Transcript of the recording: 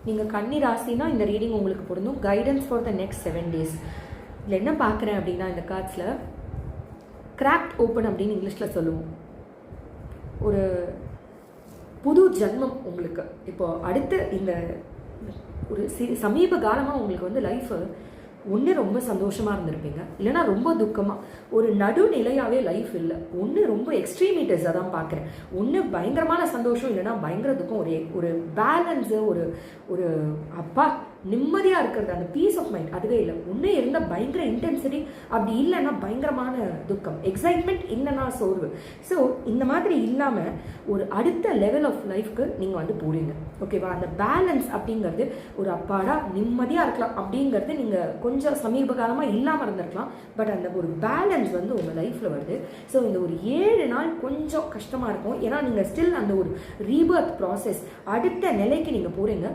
நீங்கள் கன்னி ராசினா இந்த ரீடிங் உங்களுக்கு பொருந்தும். Guidance for the next 7 days. இதில் என்ன பார்க்குறேன் அப்படின்னா, இந்த கார்ட்ஸில் கிராக்ட் ஓப்பன் அப்படின்னு இங்கிலீஷில் சொல்லுவோம். ஒரு புது ஜன்மம் உங்களுக்கு. இப்போது அடுத்து இந்த ஒரு சமீப காலமாக உங்களுக்கு வந்து லைஃபு ஒன்று ரொம்ப சந்தோஷமாக இருந்திருப்பீங்க, இல்லைனா ரொம்ப துக்கமாக, ஒரு நடுநிலையாகவே லைஃப் இல்லை. ஒன்று ரொம்ப எக்ஸ்ட்ரீமிட்டிஸாக தான் பார்க்குறேன். ஒன்று பயங்கரமான சந்தோஷம், இல்லைனா பயங்கர துக்கம். ஒரு பேலன்ஸு, ஒரு அப்பா நிம்மதியாக இருக்கிறது, அந்த பீஸ் ஆஃப் மைண்ட் அதுவே இல்லை. ஒன்று இருந்தால் பயங்கர இன்டென்சிட்டி, அப்படி இல்லைன்னா பயங்கரமான துக்கம், எக்ஸைட்மெண்ட் இல்லைன்னா சோர்வு. ஸோ இந்த மாதிரி இல்லாமல் ஒரு அடுத்த லெவல் ஆஃப் லைஃப்க்கு நீங்கள் வந்து போறீங்க. ஓகேவா? அந்த பேலன்ஸ் அப்படிங்கிறது, ஒரு அப்பாடா நிம்மதியாக இருக்கலாம் அப்படிங்கிறது நீங்கள் கொஞ்சம் சமீப காலமாக இல்லாமல் இருந்திருக்கலாம். பட் அந்த ஒரு பேலன்ஸ் வந்து உங்கள் லைஃப்பில் வருது. ஸோ இந்த ஒரு 7 நாள் கொஞ்சம் கஷ்டமாக இருக்கும். ஏன்னா நீங்கள் ஸ்டில் அந்த ஒரு ரீபர்த் ப்ராசஸ், அடுத்த நிலைக்கு நீங்கள் போகிறீங்க.